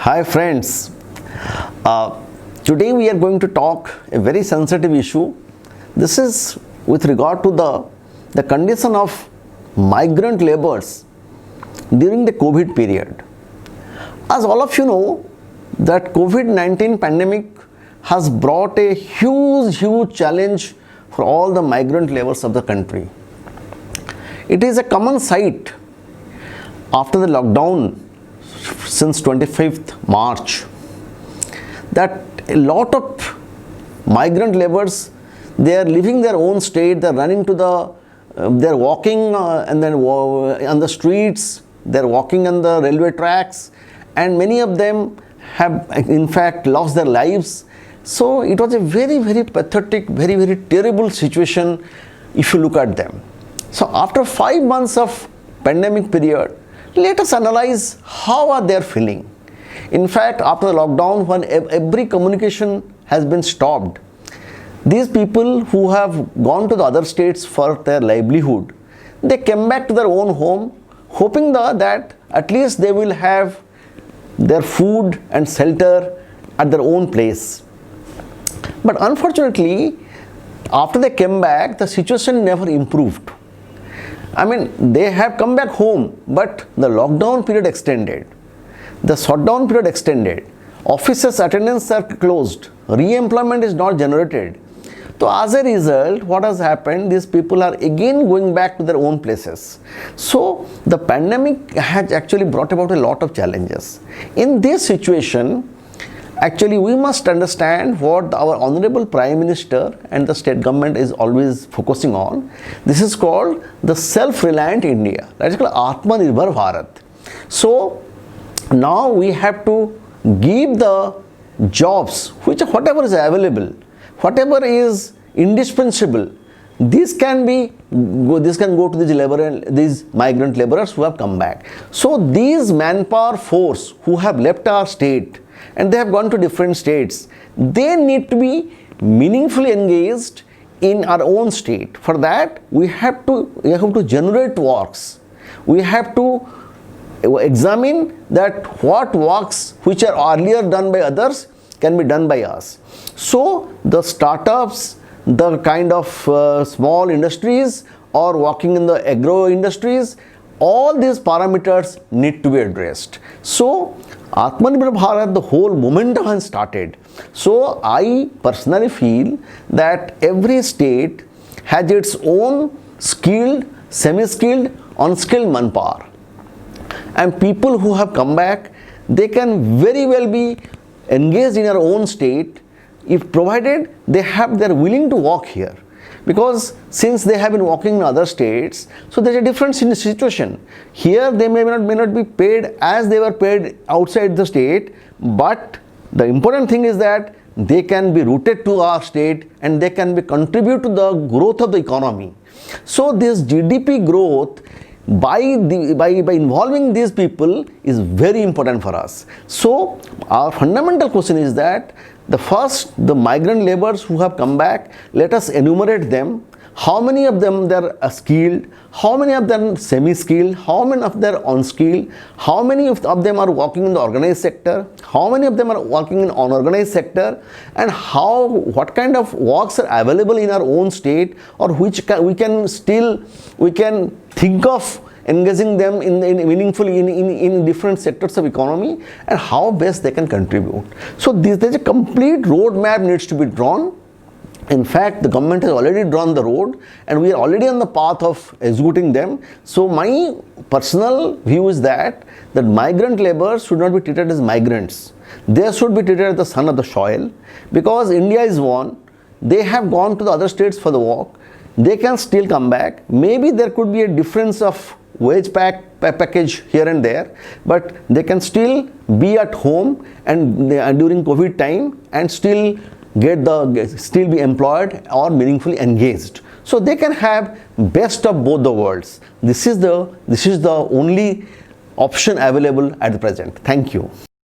Hi friends, today we are going to talk a very sensitive issue. This is with regard to the condition of migrant laborers during the COVID period. As all of you know, that COVID-19 pandemic has brought a huge challenge for all the migrant laborers of the country. It is a common sight after the lockdown since 25th March that a lot of migrant laborers, they are leaving their own state, they are running to they are walking and then on the streets, they are walking on the railway tracks, and many of them have in fact lost their lives. So it was a very pathetic, very terrible situation if you look at them. So after 5 months of pandemic period, let us analyze how are they feeling. In fact, after the lockdown, when every communication has been stopped, these people who have gone to the other states for their livelihood, they came back to their own home, hoping that at least they will have their food and shelter at their own place. But unfortunately, after they came back, the situation never improved. I mean, they have come back home, but the lockdown period extended. The shutdown period extended. Offices' attendance are closed. Re-employment is not generated. So as a result, what has happened, these people are again going back to their own places. So the pandemic has actually brought about a lot of challenges. In this situation, actually, we must understand what our Honorable Prime Minister and the state government is always focusing on. This is called the self-reliant India. That is called Atmanirbhar Bharat. So now we have to give the jobs, whatever is available, whatever is indispensable. This can go to these migrant laborers who have come back. So these manpower force who have left our state and they have gone to different states, they need to be meaningfully engaged in our own state. For that, we have to generate works. We have to examine that what works which are earlier done by others can be done by us. So the startups, the kind of small industries or working in the agro industries, all these parameters need to be addressed. So Atmanirbhar Bharat, the whole momentum has started. So I personally feel that every state has its own skilled, semi-skilled, unskilled manpower. And people who have come back, they can very well be engaged in our own state if provided they're willing to work here. Because since they have been working in other states, so there's a difference in the situation. Here they may not be paid as they were paid outside the state, but the important thing is that they can be rooted to our state and they can contribute to the growth of the economy. So this GDP growth by involving these people is very important for us. So our fundamental question is that the migrant laborers who have come back, let us enumerate them. How many of them they are skilled, how many of them semi-skilled, how many of them are unskilled, how many of them are working in the organized sector, how many of them are working in unorganized sector, and what kind of works are available in our own state, or which we can think of engaging them meaningfully in different sectors of economy, and how best they can contribute. So there's a complete roadmap needs to be drawn. In fact, the government has already drawn the road and we are already on the path of executing them. So my personal view is that migrant laborers should not be treated as migrants. They should be treated as the son of the soil, because India is one. They have gone to the other states for the work. They can still come back. Maybe there could be a difference of wage package here and there, but they can still be at home and during COVID time and still be employed or meaningfully engaged. So they can have best of both the worlds. This is the only option available at the present. Thank you.